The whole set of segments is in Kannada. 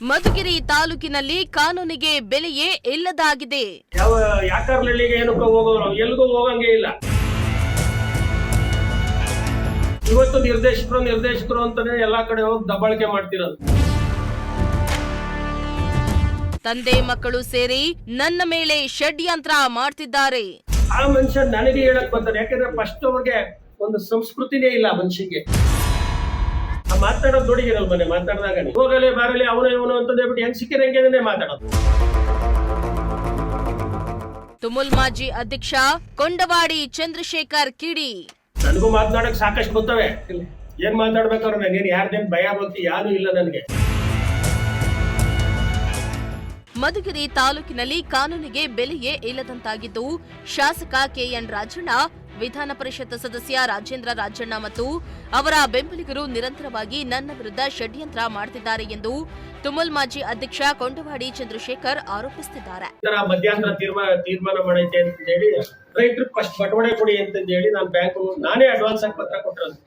ಮಧುಗಿರಿ ತಾಲೂಕಿನಲ್ಲಿ ಕಾನೂನಿಗೆ ಬೆಲೆಯೇ ಇಲ್ಲದಾಗಿದೆ. ಯಾವ ಯಾಕರ್ನಳ್ಳಿಗೆ ಏನಕ್ಕೂ ಹೋಗೋರು ಎಲ್ಲಿಗೂ ಹೋಗಂಗೆ ಇಲ್ಲ. ಇವತ್ತು ನಿರ್ದೇಶಕರು ಅಂತಾನೆ ಎಲ್ಲಾ ಕಡೆ ಹೋಗಿ ದಬ್ಬಾಳಿಕೆ ಮಾಡ್ತಿರೋದು. ತಂದೆ ಮಕ್ಕಳು ಸೇರಿ ನನ್ನ ಮೇಲೆ ಷಡ್ಯಂತ್ರ ಮಾಡ್ತಿದ್ದಾರೆ. ಆ ಮನುಷ್ಯ ನನಗೆ ಹೇಳಕ್ ಬರ್ತಾರೆ, ಯಾಕಂದ್ರೆ ಫಸ್ಟ್ ಅವ್ರಿಗೆ ಒಂದು ಸಂಸ್ಕೃತಿನೇ ಇಲ್ಲ ಮನುಷ್ಯಗೆ. ಮಾತಾಡೋದು ದುಡಿಗಿರಲ್ ಮನೆ ಮಾತಾಡಿದಾಗ ಹೋಗಲಿ ಬಾರಲಿ ಅವನು ಇವನು ಅಂತ ಹೇಳ್ಬಿಟ್ಟು ಹೆಂಗ್ ಸಿಕ್ಕಿರಂಗೆ ಮಾತಾಡೋದು. ತುಮುಲ್ ಮಾಜಿ ಅಧ್ಯಕ್ಷ ಕೊಂಡವಾಡಿ ಚಂದ್ರಶೇಖರ್ ಕಿಡಿ. ನನಗೂ ಮಾತನಾಡಕ್ ಸಾಕಷ್ಟು ಗೊತ್ತವೆ, ಏನ್ ಮಾತಾಡ್ಬೇಕಾದ್ರೆ ನನಗೇನು ಯಾರ್ದೇನ್ ಭಯ ಭಕ್ತಿ ಯಾರು ಇಲ್ಲ ನನಗೆ. ಮಧುಗಿರಿ ತಾಲೂಕಿನಲ್ಲಿ ಕಾನೂನಿಗೆ ಬೆಲೆಯೇ ಇಲ್ಲದಂತಾಗಿದ್ದು, ಶಾಸಕ ಕೆಎನ್ ರಾಜಣ್ಣ, ವಿಧಾನ ಪರಿಷತ್ ಸದಸ್ಯ ರಾಜೇಂದ್ರ ರಾಜಣ್ಣ ಮತ್ತು ಅವರ ಬೆಂಬಲಿಗರು ನಿರಂತರವಾಗಿ ನನ್ನ ವಿರುದ್ಧ ಷಡ್ಯಂತ್ರ ಮಾಡುತ್ತಿದ್ದಾರೆ ಎಂದು ತುಮುಲ್ ಮಾಜಿ ಅಧ್ಯಕ್ಷ ಕೊಂಡವಾಡಿ ಚಂದ್ರಶೇಖರ್ ಆರೋಪಿಸುತ್ತಿದ್ದಾರೆ. ಮಧ್ಯಾಂತರ ತೀರ್ಮಾನ ಮಾಡೈತೆ ಅಂತ ಹೇಳಿ ರೈತರು ಫಸ್ಟ್ ಬಟವಾಡೆ ಕೊಡಿ ಅಂತ ಹೇಳಿ ನಾನು ಬ್ಯಾಂಕ್ ನಾನೇ ಅಡ್ವಾನ್ಸ್ ಆಗಿ ಪತ್ರ ಕೊಟ್ಟಿರೋದು.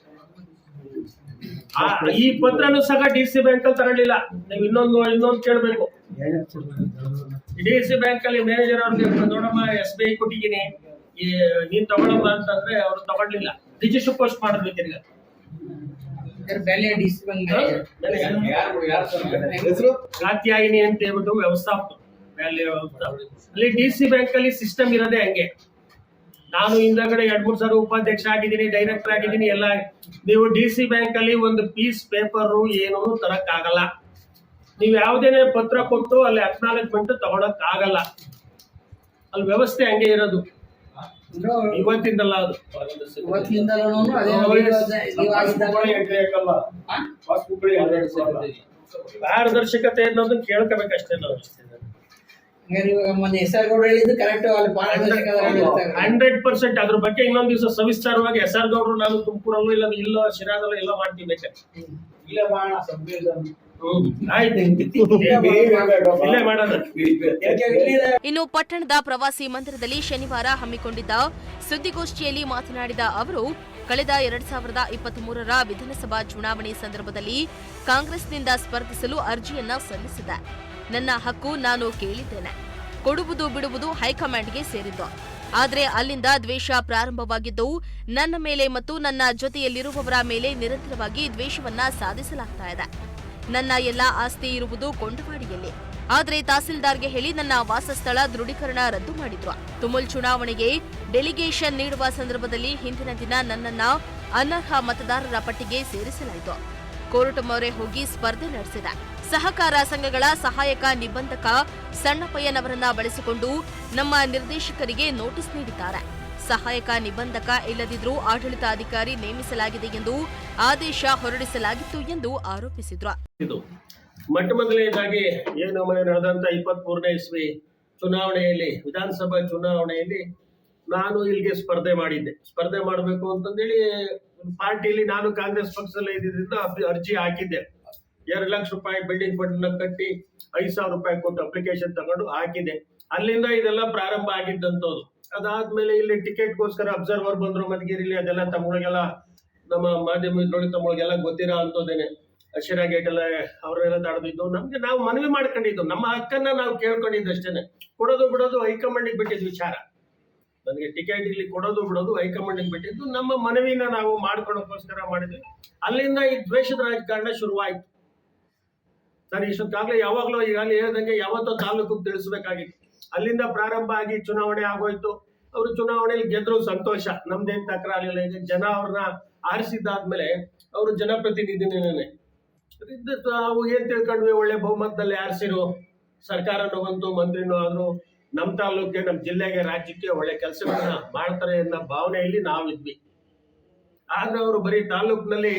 ಈ ಪತ್ರನೂ ಸಹ ಡಿಸಿ ಬ್ಯಾಂಕ್ ಅಲ್ಲಿ ತಗೊಳ್ಳಿಲ್ಲ. ನೀವು ಇನ್ನೊಂದು ಕೇಳಬೇಕು. ಡಿಸಿ ಬ್ಯಾಂಕ್ ಅಲ್ಲಿ ಮ್ಯಾನೇಜರ್ ಅವ್ರಿಗೆ ನೋಡಮ್ಮ SBI ಕೊಟ್ಟಿದ್ದೀನಿ, ನೀನ್ ತಗೊಳಮ್ಮ ಅಂತಂದ್ರೆ ಅವ್ರು ತಗೊಳ್ಳಿಲ್ಲ. ರಿಜಿಸ್ಟರ್ ಪೋಸ್ಟ್ ಮಾಡಿದ್ರು ತಿರ್ಗ ಕಾತ್ಯಾಯಿನಿ ಅಂತ ಹೇಳ್ಬಿಟ್ಟು ವ್ಯವಸ್ಥಾಪಕ ಅಲ್ಲಿ ಡಿಸಿ ಬ್ಯಾಂಕ್ ಅಲ್ಲಿ ಸಿಸ್ಟಮ್ ಇರೋದೇ ಹಂಗೆ. ನಾನು ಹಿಂದಗಡೆ 2-3 ಸಾರಿ ಉಪಾಧ್ಯಕ್ಷ ಆಗಿದ್ದೀನಿ, ಡೈರೆಕ್ಟರ್ ಆಗಿದ್ದೀನಿ ಎಲ್ಲ. ನೀವು ಡಿಸಿ ಬ್ಯಾಂಕ್ ಅಲ್ಲಿ ಒಂದು ಪೀಸ್ ಪೇಪರ್ ಏನೂ ತರಕ್ ಆಗಲ್ಲ. ನೀವು ಯಾವುದೇನೇ ಪತ್ರ ಕೊಟ್ಟು ಅಲ್ಲಿ ಅಕ್ನಾಲೆಜ್ಮೆಂಟ್ ತಗೊಳಕ್ ಆಗಲ್ಲ. ಅಲ್ಲಿ ವ್ಯವಸ್ಥೆ ಹಂಗೆ ಇರೋದು. ಇವತ್ತಿಂದಲ್ಲ, ಅದು ಪಾರದರ್ಶಕತೆ ಅನ್ನೋದನ್ನ ಕೇಳ್ಕೋಬೇಕಷ್ಟೇ ನಾವು. 100% ಅದ್ರ ಬಗ್ಗೆ ಇನ್ನೊಂದ್ ದಿವಸ ಸವಿಸ್ತಾರವಾಗಿ SR ಗೌಡ್ರು ನಾನು ತುಮಕೂರಲ್ಲೂ ಇಲ್ಲೋ ಶಿರಾದಲ್ಲೂ ಎಲ್ಲ ಮಾಡ್ತೀವಿ. ಇನ್ನು ಪಟ್ಟಣದ ಪ್ರವಾಸಿ ಮಂದಿರದಲ್ಲಿ ಶನಿವಾರ ಹಮ್ಮಿಕೊಂಡಿದ್ದ ಸುದ್ದಿಗೋಷ್ಠಿಯಲ್ಲಿ ಮಾತನಾಡಿದ ಅವರು, ಕಳೆದ 2023ರ ವಿಧಾನಸಭಾ ಚುನಾವಣೆ ಸಂದರ್ಭದಲ್ಲಿ ಕಾಂಗ್ರೆಸ್ನಿಂದ ಸ್ಪರ್ಧಿಸಲು ಅರ್ಜಿಯನ್ನ ಸಲ್ಲಿಸಿದೆ. ನನ್ನ ಹಕ್ಕು ನಾನು ಕೇಳಿದ್ದೇನೆ. ಕೊಡುವುದು ಬಿಡುವುದು ಹೈಕಮಾಂಡ್ಗೆ ಸೇರಿದ್ದು. ಆದರೆ ಅಲ್ಲಿಂದ ದ್ವೇಷ ಪ್ರಾರಂಭವಾಗಿದ್ದು, ನನ್ನ ಮೇಲೆ ಮತ್ತು ನನ್ನ ಜೊತೆಯಲ್ಲಿರುವವರ ಮೇಲೆ ನಿರಂತರವಾಗಿ ದ್ವೇಷವನ್ನ ಸಾಧಿಸಲಾಗ್ತಾ ಇದೆ. ನನ್ನ ಎಲ್ಲಾ ಆಸ್ತಿ ಇರುವುದು ಕೊಂಡವಾಡಿಯಲ್ಲಿ. ಆದರೆ ತಹಸೀಲ್ದಾರ್ಗೆ ಹೇಳಿ ನನ್ನ ವಾಸಸ್ಥಳ ದೃಢೀಕರಣ ರದ್ದು ಮಾಡಿದ್ರು. ತುಮುಲ್ ಚುನಾವಣೆಗೆ ಡೆಲಿಗೇಷನ್ ನೀಡುವ ಸಂದರ್ಭದಲ್ಲಿ ಹಿಂದಿನ ದಿನ ನನ್ನನ್ನ ಅನರ್ಹ ಮತದಾರರ ಪಟ್ಟಿಗೆ ಸೇರಿಸಲಾಯಿತು. ಕೋರ್ಟ್ ಮೊರೆ ಹೋಗಿ ಸ್ಪರ್ಧೆ ನಡೆಸಿದೆ. ಸಹಕಾರ ಸಂಘಗಳ ಸಹಾಯಕ ನಿಬಂಧಕ ಸಣ್ಣಪ್ಪಯ್ಯನವರನ್ನ ಬಳಸಿಕೊಂಡು ನಮ್ಮ ನಿರ್ದೇಶಕರಿಗೆ ನೋಟಿಸ್ ನೀಡಿದ್ದಾರೆ. ಸಹಾಯಕ ನಿಬಂಧಕ ಇಲ್ಲದಿದ್ರೂ ಆಡಳಿತಾಧಿಕಾರಿ ನೇಮಿಸಲಾಗಿದೆ ಎಂದು ಆದೇಶ ಹೊರಡಿಸಲಾಗಿತ್ತು ಎಂದು ಆರೋಪಿಸಿದ್ರು. ಮೊದಲನೇದಾಗಿ ಏನು ನಡೆದಂತ 23ನೇ ಇಸ್ವಿ ಚುನಾವಣೆಯಲ್ಲಿ, ವಿಧಾನಸಭಾ ಚುನಾವಣೆಯಲ್ಲಿ ನಾನು ಇಲ್ಲಿಗೆ ಸ್ಪರ್ಧೆ ಮಾಡಿದ್ದೆ. ಸ್ಪರ್ಧೆ ಮಾಡಬೇಕು ಅಂತಂದೇಳಿ ಪಾರ್ಟಿಯಲ್ಲಿ ನಾನು ಕಾಂಗ್ರೆಸ್ ಪಕ್ಷದಲ್ಲಿ ಇದ್ದಿದ್ದರಿಂದ ಅರ್ಜಿ ಹಾಕಿದ್ದೆ. 2 ಲಕ್ಷ ರೂಪಾಯಿ ಬಿಲ್ಡಿಂಗ್ ಫಂಡ್ ಕಟ್ಟಿ 5,000 ರೂಪಾಯಿ ಕೊಟ್ಟು ಅಪ್ಲಿಕೇಶನ್ ತಗೊಂಡು ಹಾಕಿದೆ. ಅಲ್ಲಿಂದ ಇದೆಲ್ಲ ಪ್ರಾರಂಭ ಆಗಿದ್ದಂಥದ್ದು. ಅದಾದ್ಮೇಲೆ ಇಲ್ಲಿ ಟಿಕೆಟ್ಗೋಸ್ಕರ ಅಬ್ಸರ್ವರ್ ಬಂದ್ರು ಮಧುಗಿರಿಲಿ. ಅದೆಲ್ಲ ತಮ್ಮಗಳಿಗೆಲ್ಲ, ನಮ್ಮ ಮಾಧ್ಯಮ ಇದ್ರೊಳಗೆ ತಮ್ಮಗಳಿಗೆಲ್ಲ ಗೊತ್ತಿರೋ ಅಂತದೇನೆ. ಅಶಿರಾ ಗೇಟ್ ಎಲ್ಲ ಅವರೆಲ್ಲ ತಡೆದಿದ್ದು. ನಮ್ಗೆ ನಾವು ಮನವಿ ಮಾಡ್ಕೊಂಡಿದ್ದು, ನಮ್ಮ ಹಕ್ಕನ್ನ ನಾವು ಕೇಳ್ಕೊಂಡಿದ್ದು ಅಷ್ಟೇನೆ. ಕೊಡೋದು ಬಿಡೋದು ಹೈಕಮಾಂಡಿಗೆ ಬಿಟ್ಟಿದ್ದು ವಿಚಾರ. ನನಗೆ ಟಿಕೆಟ್ ಇಲ್ಲಿ ಕೊಡೋದು ಬಿಡೋದು ಹೈಕಮಾಂಡಿಗೆ ಬಿಟ್ಟಿದ್ದು. ನಮ್ಮ ಮನವಿನ ನಾವು ಮಾಡ್ಕೊಳಕ್ಕೋಸ್ಕರ ಮಾಡಿದ್ವಿ. ಅಲ್ಲಿಂದ ಈ ದ್ವೇಷದ ರಾಜಕಾರಣ ಶುರುವಾಯ್ತು. ಸರ್, ಇಷ್ಟೊತ್ತಾಗ್ಲೇ ಯಾವಾಗ್ಲೂ ಈಗಾಗಲೇ ಹೇಳ್ದಂಗೆ ಯಾವತ್ತೋ ತಾಲೂಕಿಗೆ ತಿಳಿಸ್ಬೇಕಾಗಿತ್ತು. ಅಲ್ಲಿಂದ ಪ್ರಾರಂಭ ಆಗಿ ಚುನಾವಣೆ ಆಗೋಯ್ತು. ಅವರು ಚುನಾವಣೆಯಲ್ಲಿ ಗೆದ್ರು, ಸಂತೋಷ, ನಮ್ದೇನ್ ತಕರಾರಿಲ್ಲ. ಈಗ ಜನ ಅವ್ರನ್ನ ಆರಿಸಿದ್ದಾದ್ಮೇಲೆ ಅವರು ಜನಪ್ರತಿನಿಧಿನೇ. ನಾವು ಏನ್ ತಿಳ್ಕೊಂಡ್ವಿ, ಒಳ್ಳೆ ಬಹುಮತದಲ್ಲಿ ಆರಿಸಿರು, ಸರ್ಕಾರನೂ ಬಂತು, ಮಂತ್ರಿನೂ ಆದ್ರು, ನಮ್ಮ ತಾಲೂಕಿಗೆ, ನಮ್ಮ ಜಿಲ್ಲೆಗೆ, ರಾಜ್ಯಕ್ಕೆ ಒಳ್ಳೆ ಕೆಲಸಗಳನ್ನ ಮಾಡ್ತಾರೆ ಅನ್ನೋ ಭಾವನೆಯಲ್ಲಿ ನಾವಿದ್ವಿ. ಆದ್ರೆ ಅವರು ಬರೀ ತಾಲೂಕಿನಲ್ಲಿ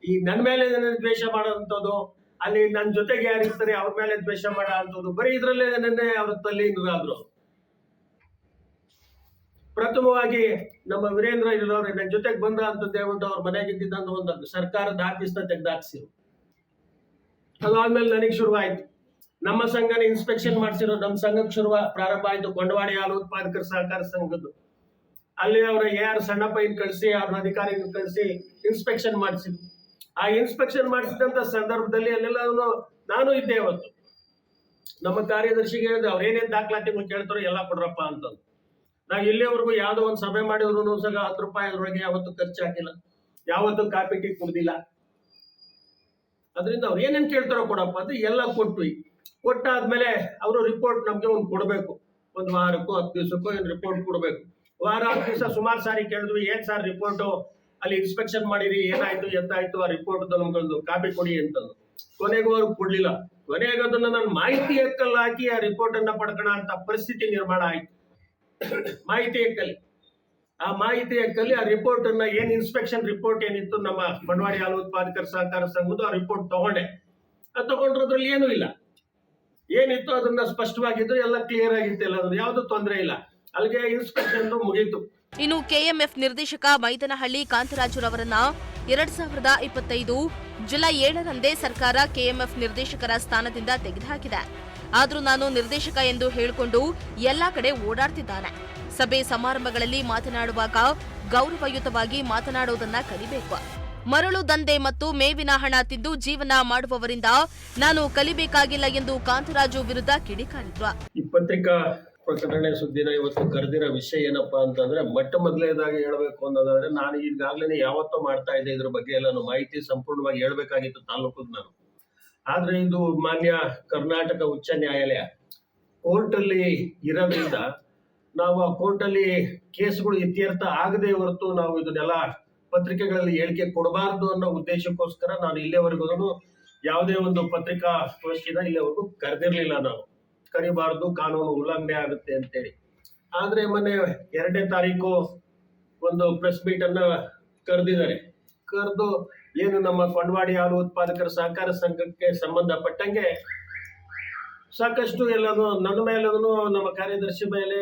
ಈ ನನ್ನ ಮೇಲೆ ದ್ವೇಷ ಮಾಡೋಂಥದ್ದು, ಅಲ್ಲಿ ನನ್ನ ಜೊತೆಗೆ ಯಾರಿರ್ತಾರೆ ಅವ್ರ ಮೇಲೆ ದ್ವೇಷ ಮಾಡೋ ಅಂಥದ್ದು, ಬರೀ ಇದ್ರಲ್ಲೇ ನನ್ನೇ ಅವ್ರ ತಲ್ಲಿಂದ್ರಾದ್ರು. ಪ್ರಥಮವಾಗಿ ನಮ್ಮ ವೀರೇಂದ್ರ ಇರೋರು ನನ್ನ ಜೊತೆಗೆ ಬಂದ ಅಂತ ಹೇಳ್ಬಿಟ್ಟು ಅವ್ರ ಮನೆಗಿದ್ದಂತ ಒಂದು ಸರ್ಕಾರದ ಆಫೀಸ್ನ ತೆಗೆದಾಕ್ಸಿರು. ಅದಾದ್ಮೇಲೆ ನನಗೆ ಶುರುವಾಯ್ತು. ನಮ್ಮ ಸಂಘನ ಇನ್ಸ್ಪೆಕ್ಷನ್ ಮಾಡಿಸಿರೋ, ನಮ್ಮ ಸಂಘಕ್ಕೆ ಪ್ರಾರಂಭ ಆಯ್ತು. ಕೊಂಡವಾಡಿ ಹಾಲು ಉತ್ಪಾದಕರ ಸಹಕಾರ ಸಂಘದ್ದು. ಅಲ್ಲಿ ಅವರ AR ಸಣ್ಣಪ್ಪಯ್ಯನ ಕಳಿಸಿ, ಅವ್ರ ಅಧಿಕಾರಿಗಳನ್ನ ಕಳಿಸಿ ಇನ್ಸ್ಪೆಕ್ಷನ್ ಮಾಡಿಸಿದ್ರು. ಆ ಇನ್ಸ್ಪೆಕ್ಷನ್ ಮಾಡಿಸಿದಂತ ಸಂದರ್ಭದಲ್ಲಿ ಅಲ್ಲೆಲ್ಲ ನಾನು ಇದ್ದೆ. ಅವತ್ತು ನಮ್ಮ ಕಾರ್ಯದರ್ಶಿಗೆ ಹೇಳಿದ್ರೆ ಅವ್ರು ಏನೇನು ದಾಖಲಾತಿಗಳು ಕೇಳ್ತಾರೋ ಎಲ್ಲ ಕೊಡ್ರಪ್ಪ ಅಂತಂದು. ನಾವು ಇಲ್ಲಿವರೆಗೂ ಯಾವುದೋ ಒಂದು ಸಭೆ ಮಾಡಿದ್ರು ಸಹ 10 ರೂಪಾಯಿ ಅದ್ರೊಳಗೆ ಯಾವತ್ತೂ ಖರ್ಚು ಹಾಕಿಲ್ಲ, ಯಾವತ್ತೂ ಕಾಪಿ ಟೀ ಕುಡ್ದಿಲ್ಲ. ಅದರಿಂದ ಅವ್ರು ಏನೇನು ಕೇಳ್ತಾರೋ ಕೊಡಪ್ಪ ಅಂತ ಎಲ್ಲ ಕೊಟ್ವಿ. ಕೊಟ್ಟಾದ್ಮೇಲೆ ಅವರು ರಿಪೋರ್ಟ್ ನಮ್ಗೆ ಒಂದು ಕೊಡಬೇಕು, ಒಂದು ವಾರಕ್ಕೋ 10 ದಿವಸಕ್ಕೋ ಏನು ರಿಪೋರ್ಟ್ ಕೊಡಬೇಕು. ವಾರ 10 ದಿವಸ ಸುಮಾರು ಸಾರಿ ಕೇಳಿದ್ವಿ, ಏನ್ ಸರ್ ರಿಪೋರ್ಟು ಅಲ್ಲಿ ಇನ್ಸ್ಪೆಕ್ಷನ್ ಮಾಡಿರಿ, ಏನಾಯ್ತು ಎಂತಾಯ್ತು, ಆ ರಿಪೋರ್ಟ್ ನಮ್ಗೊಂದು ಕಾಪಿ ಕೊಡಿ ಅಂತಂದು. ಕೊನೆಗೂ ಅವ್ರು ಕೊಡ್ಲಿಲ್ಲ. ಕೊನೆಗೆ ಅದನ್ನ ನಾನು ಮಾಹಿತಿ ಹಕ್ಕಲ್ಲಿ ಹಾಕಿ ಆ ರಿಪೋರ್ಟ್ ಅನ್ನ ಪಡ್ಕೋಣ ಅಂತ ಪರಿಸ್ಥಿತಿ ನಿರ್ಮಾಣ ಆಯ್ತು. ಮಾಹಿತಿ ಹಕ್ಕಲ್ಲಿ ಆ ಮಾಹಿತಿ ಹಕ್ಕಲ್ಲಿ ಆ ರಿಪೋರ್ಟ್ ಅನ್ನ ಏನ್ ಇನ್ಸ್ಪೆಕ್ಷನ್ ರಿಪೋರ್ಟ್ ಏನಿತ್ತು ನಮ್ಮ ಬಂಡವಾಳ ಹಾಲು ಉತ್ಪಾದಕರ ಸಹಕಾರ ಸಂಘದ ಆ ರಿಪೋರ್ಟ್ ತಗೊಂಡೆ. ಅದು ತಗೊಂಡ್ರದ್ರಲ್ಲಿ ಏನೂ ಇಲ್ಲ, ಏನಿತ್ತು ಅದನ್ನ ಸ್ಪಷ್ಟವಾಗಿದ್ದು ಎಲ್ಲ ಕ್ಲಿಯರ್ ಆಗಿತ್ತು, ಎಲ್ಲ ಯಾವ್ದು ತೊಂದರೆ ಇಲ್ಲ. ಅಲ್ಲಿಗೆ ಇನ್ಸ್ಪೆಕ್ಷನ್ ಮುಗೀತು. ಇನ್ನು ಕೆಎಂಎಫ್ ನಿರ್ದೇಶಕ ಮೈದನಹಳ್ಳಿ ಕಾಂತರಾಜುರವರನ್ನ 2025 ಜುಲೈ 7ರಂದೇ ಸರ್ಕಾರ ಕೆಎಂಎಫ್ ನಿರ್ದೇಶಕರ ಸ್ಥಾನದಿಂದ ತೆಗೆದುಹಾಕಿದೆ. ಆದ್ರೂ ನಾನು ನಿರ್ದೇಶಕ ಎಂದು ಹೇಳಿಕೊಂಡು ಎಲ್ಲಾ ಕಡೆ ಓಡಾಡ್ತಿದ್ದಾನೆ. ಸಭೆ ಸಮಾರಂಭಗಳಲ್ಲಿ ಮಾತನಾಡುವಾಗ ಗೌರವಯುತವಾಗಿ ಮಾತನಾಡುವುದನ್ನ ಕಲಿಬೇಕು. ಮರಳು ದಂಧೆ ಮತ್ತು ಮೇವಿನ ಹಣ ತಿಂದು ಜೀವನ ಮಾಡುವವರಿಂದ ನಾನು ಕಲಿಬೇಕಾಗಿಲ್ಲ ಎಂದು ಕಾಂತರಾಜು ವಿರುದ್ಧ ಕಿಡಿಕಾರಿದ್ರು. ಈ ಪತ್ರಿಕಾ ಪ್ರಕಟಣೆ ಸುದ್ದಿನ ಇವತ್ತು ಕರೆದಿರೋ ವಿಷಯ ಏನಪ್ಪಾ ಅಂತಂದ್ರೆ, ಮೊಟ್ಟ ಮೊದಲನೇದಾಗಿ ಹೇಳ್ಬೇಕು ಅನ್ನೋದಾದ್ರೆ, ನಾನು ಈಗಾಗಲೇ ಯಾವತ್ತೋ ಮಾಡ್ತಾ ಇದ್ದೆ ಇದ್ರ ಬಗ್ಗೆ ಎಲ್ಲ ಮಾಹಿತಿ ಸಂಪೂರ್ಣವಾಗಿ ಹೇಳ್ಬೇಕಾಗಿತ್ತು ತಾಲೂಕದ ನಾನು. ಆದ್ರೆ ಇದು ಮಾನ್ಯ ಕರ್ನಾಟಕ ಉಚ್ಚ ನ್ಯಾಯಾಲಯ ಕೋರ್ಟ್ ಅಲ್ಲಿ ಇರೋದ್ರಿಂದ ನಾವು ಆ ಕೋರ್ಟ್ ಅಲ್ಲಿ ಕೇಸ್ಗಳು ಇತ್ಯರ್ಥ ಆಗದೆ ಹೊರತು ನಾವು ಇದನ್ನೆಲ್ಲ ಪತ್ರಿಕೆಗಳಲ್ಲಿ ಹೇಳಿಕೆ ಕೊಡಬಾರ್ದು ಅನ್ನೋ ಉದ್ದೇಶಕ್ಕೋಸ್ಕರ ನಾನು ಇಲ್ಲಿವರೆಗೂ ಯಾವುದೇ ಒಂದು ಪತ್ರಿಕಾ ಗೋಷ್ಠಿನ ಇಲ್ಲಿವರೆಗೂ ಕರೆದಿರ್ಲಿಲ್ಲ. ನಾವು ಕರಿಬಾರ್ದು, ಕಾನೂನು ಉಲ್ಲಂಘನೆ ಆಗುತ್ತೆ ಅಂತೇಳಿ. ಆದ್ರೆ ಮೊನ್ನೆ 2ನೇ ತಾರೀಕು ಒಂದು ಪ್ರೆಸ್ ಮೀಟ್ ಅನ್ನ ಕರೆದಿದ್ದಾರೆ. ಕರೆದು ಏನು ನಮ್ಮ ಬಂಡವಾಳ ಹಾಲು ಉತ್ಪಾದಕರ ಸಹಕಾರ ಸಂಘಕ್ಕೆ ಸಂಬಂಧಪಟ್ಟಂಗೆ ಸಾಕಷ್ಟು ಎಲ್ಲನೂ ನನ್ನ ಮೇಲೂ ನಮ್ಮ ಕಾರ್ಯದರ್ಶಿ ಮೇಲೆ,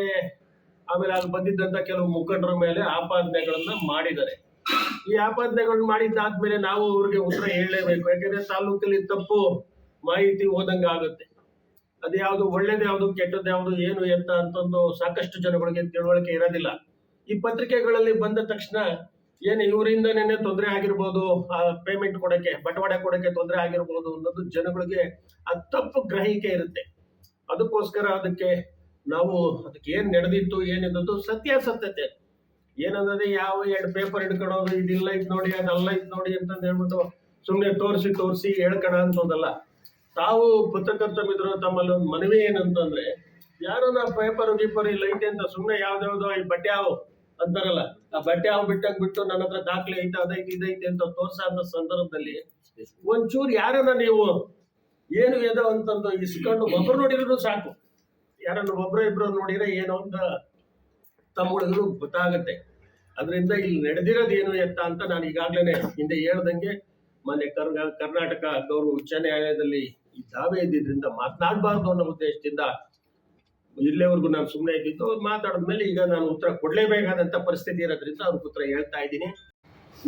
ಆಮೇಲೆ ಅಲ್ಲಿ ಬಂದಿದ್ದಂತ ಕೆಲವು ಮುಖಂಡರ ಮೇಲೆ ಆಪಾದನೆಗಳನ್ನ ಮಾಡಿದ್ದಾರೆ. ಈ ಆಪಾದನೆಗಳನ್ನ ಮಾಡಿದ್ದಾದ್ಮೇಲೆ ನಾವು ಅವ್ರಿಗೆ ಉತ್ತರ ಹೇಳಲೇಬೇಕು. ಯಾಕಂದ್ರೆ ತಾಲೂಕಲ್ಲಿ ತಪ್ಪು ಮಾಹಿತಿ ಹೋದಂಗ ಆಗುತ್ತೆ. ಅದ್ಯಾವುದು ಒಳ್ಳೇದು ಯಾವುದು ಕೆಟ್ಟದ್ದು ಯಾವುದು ಏನು ಎಂತ ಅಂತಂದು ಸಾಕಷ್ಟು ಜನಗಳಿಗೆ ತಿಳುವಳಿಕೆ ಇರೋದಿಲ್ಲ. ಈ ಪತ್ರಿಕೆಗಳಲ್ಲಿ ಬಂದ ತಕ್ಷಣ ಏನು ಇವರಿಂದನೇ ತೊಂದರೆ ಆಗಿರ್ಬೋದು, ಆ ಪೇಮೆಂಟ್ ಕೊಡಕ್ಕೆ, ಬಂಡವಾಳ ಕೊಡಕ್ಕೆ ತೊಂದರೆ ಆಗಿರ್ಬೋದು ಅನ್ನೋದು ಜನಗಳಿಗೆ ಆ ತಪ್ಪು ಗ್ರಹಿಕೆ ಇರುತ್ತೆ. ಅದಕ್ಕೋಸ್ಕರ ಅದಕ್ಕೆ ನಾವು ಅದಕ್ಕೆ ಏನ್ ನಡೆದಿತ್ತು ಏನಿದ್ದು ಸತ್ಯಾಸತ್ಯತೆ ಏನಂದ್ರೆ, ಯಾವ 2 ಪೇಪರ್ ಹಿಡ್ಕೊಳೋದು, ಇದಿಲ್ಲ ಇದು ನೋಡಿ ಅದಲ್ಲ ಇದು ನೋಡಿ ಅಂತಂದು ಹೇಳ್ಬಿಟ್ಟು ಸುಮ್ಮನೆ ತೋರಿಸಿ ಹೇಳ್ಕೊಳ ಅನ್ಸೋದಲ್ಲ. ತಾವು ಪತ್ರಕರ್ತ ಮಿತ್ರರು ತಮ್ಮಲ್ಲಿ ಒಂದು ಮನವಿ ಏನಂತಂದ್ರೆ, ಯಾರೋ ನಾ ಪೇಪರ್ ಗೀಪರ್ ಇಲ್ಲ ಐತೆ ಅಂತ ಸುಮ್ಮನೆ ಯಾವ್ದಾವ್ದೋ ಈ ಬಟ್ಟೆ ಹಾವು ಅಂತಾರಲ್ಲ, ಆ ಬಟ್ಟೆ ಹಾವು ಬಿಟ್ಟು ನನ್ನ ಹತ್ರ ದಾಖಲೆ ಐತೆ ಅದೈತೆ ಇದೈತೆ ಅಂತ ತೋರ್ಸೋ ಸಂದರ್ಭದಲ್ಲಿ ಒಂಚೂರು ಯಾರನ್ನ ನೀವು ಏನು ಏನೋ ಅಂತಂದು ಇಸ್ಕೊಂಡು ಒಬ್ರು ನೋಡಿದ್ರು ಸಾಕು, ಯಾರನ್ನ ಒಬ್ರು ನೋಡಿದ್ರೆ ಏನೋ ಅಂತ ತಮ್ಮಗಳಿಗೂ ಗೊತ್ತಾಗತ್ತೆ. ಅದರಿಂದ ಇಲ್ಲಿ ನಡೆದಿರೋದೇನು ಎತ್ತ ಅಂತ ನಾನು ಈಗಾಗಲೇ ಹಿಂದೆ ಹೇಳ್ದಂಗೆ ಮೊನ್ನೆ ಕರ್ನಾಟಕ ಗೌರವ ಉಚ್ಚ ನ್ಯಾಯಾಲಯದಲ್ಲಿ ಈ ದಾವೆ ಇದ್ದಿದ್ರಿಂದ ಮಾತನಾಡಬಾರ್ದು ಅನ್ನೋ ಉದ್ದೇಶದಿಂದ ಇಲ್ಲಿವರೆಗೂ ನಾನು ಸುಮ್ಮನೆ ಇದ್ದಿದ್ದು. ಮಾತಾಡಿದ್ಮೇಲೆ ಈಗ ನಾನು ಉತ್ತರ ಕೊಡ್ಲೇಬೇಕಾದಂತ ಪರಿಸ್ಥಿತಿ ಇರೋದ್ರಿಂದ ಅವ್ರಿಗೆ ಉತ್ತರ ಹೇಳ್ತಾ ಇದ್ದೀನಿ.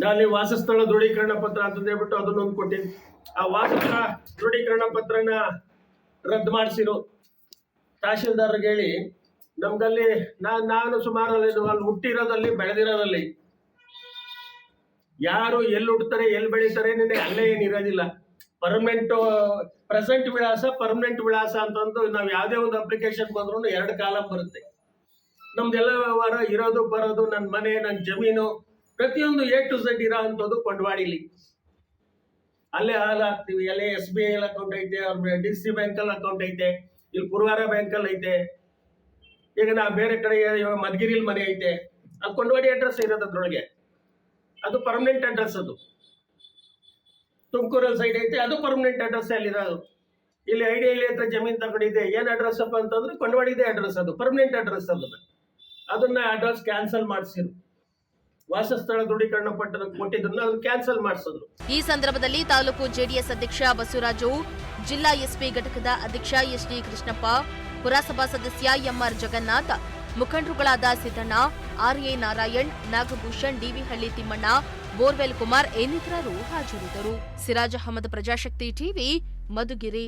ನಾನು ವಾಸಸ್ಥಳ ದೃಢೀಕರಣ ಪತ್ರ ಅಂತ ಹೇಳ್ಬಿಟ್ಟು ಅದನ್ನೊಂದು ಕೊಟ್ಟಿದ್ದೀನಿ. ಆ ವಾಸಸ್ಥಳ ದೃಢೀಕರಣ ಪತ್ರನ ರದ್ದು ಮಾಡಿಸಿರೋ ತಹಶೀಲ್ದಾರ್ಗೆ ಹೇಳಿ, ನಮ್ಗಲ್ಲಿ ನಾನು ಸುಮಾರು ಅಲ್ಲಿ ಹುಟ್ಟಿರೋದಲ್ಲಿ ಬೆಳೆದಿರೋದಲ್ಲಿ ಯಾರು ಎಲ್ಲಿ ಹುಡ್ತಾರೆ ಎಲ್ಲಿ ಬೆಳೀತಾರೆ ನಿನ್ನೆ ಅಲ್ಲೇ ಏನಿರೋದಿಲ್ಲ. ಪರ್ಮನೆಂಟ್ ಪ್ರೆಸೆಂಟ್ ವಿಳಾಸ, ಪರ್ಮನೆಂಟ್ ವಿಳಾಸ ಅಂತಂದು ನಾವು ಯಾವುದೇ ಒಂದು ಅಪ್ಲಿಕೇಶನ್ ಬಂದ್ರು 2 ಕಾಲಮ್ ಬರುತ್ತೆ. ನಮ್ದೆಲ್ಲ ವ್ಯವಹಾರ ಇರೋದು ಬರೋದು, ನನ್ನ ಮನೆ, ನನ್ನ ಜಮೀನು, ಪ್ರತಿಯೊಂದು A to Z ಇರೋ ಅಂಥದ್ದು ಕೊಂಡವಾಡಿಲಿ. ಅಲ್ಲೇ ಹಾಲು ಹಾಕ್ತಿವಿ. ಅಲ್ಲೇ SBI ಅಕೌಂಟ್ ಐತೆ, ಅವ್ರ DC ಬ್ಯಾಂಕಲ್ಲಿ ಅಕೌಂಟ್ ಐತೆ, ಇಲ್ಲಿ ಪುರವಾರ ಬ್ಯಾಂಕಲ್ಲಿ ಐತೆ. ಈಗ ನಾ ಬೇರೆ ಕಡೆ ಮಧುಗಿರಿಲಿ ಮನೆ ಐತೆ, ಅದು ಕೊಂಡವಾಡಿ ಅಡ್ರೆಸ್ ಇರೋದು ಅದ್ರೊಳಗೆ, ಅದು ಪರ್ಮನೆಂಟ್ ಅಡ್ರೆಸ್. ಅದು ತುಮಕೂರಲ್ಲಿ ಸೈಡ್ ಐತೆ, ಅದು ಪರ್ಮನೆಂಟ್ ಅಡ್ರೆಸ್ ಅಲ್ಲಿರೋದು. ಇಲ್ಲಿ ಐಡಿಯಲ್ಲಿ ಹತ್ರ ಜಮೀನ್ ತಗೊಂಡಿದೆ, ಏನ್ ಅಡ್ರೆಸ್ ಅಪ್ಪ ಅಂತಂದ್ರೆ ಕೊಂಡವಾಡಿದೆ ಅಡ್ರೆಸ್, ಅದು ಪರ್ಮನೆಂಟ್ ಅಡ್ರೆಸ್. ಅದನ್ನ ಅಡ್ರೆಸ್ ಕ್ಯಾನ್ಸಲ್ ಮಾಡಿಸಿರು. ವಾಸಸ್ಥಳ ದೃಢೀಕರಣ ಪತ್ರ ಕೊಟ್ಟಿದ್ದನ್ನ ಅದನ್ನ ಕ್ಯಾನ್ಸಲ್ ಮಾಡಿಸಿದ್ರು. ಈ ಸಂದರ್ಭದಲ್ಲಿ ತಾಲೂಕು ಜೆಡಿಎಸ್ ಅಧ್ಯಕ್ಷ ಬಸವರಾಜು, ಜಿಲ್ಲಾ ಎಸ್ಪಿ ಘಟಕದ ಅಧ್ಯಕ್ಷ SD ಕೃಷ್ಣಪ್ಪ, ಪುರಸಭಾ ಸದಸ್ಯ MR Jagannath, ಮುಖಂಡರುಗಳಾದ Siddanna, RA Narayan, Nagabhushan, DV ಹಳ್ಳಿ ತಿಮ್ಮಣ್ಣ, ಬೋರ್ವೆಲ್ ಕುಮಾರ್ ಇನ್ನಿತರರು ಹಾಜರಿದ್ದರು. ಸಿರಾಜ್ ಅಹಮದ್, ಪ್ರಜಾಶಕ್ತಿ ಟಿವಿ, ಮಧುಗಿರಿ.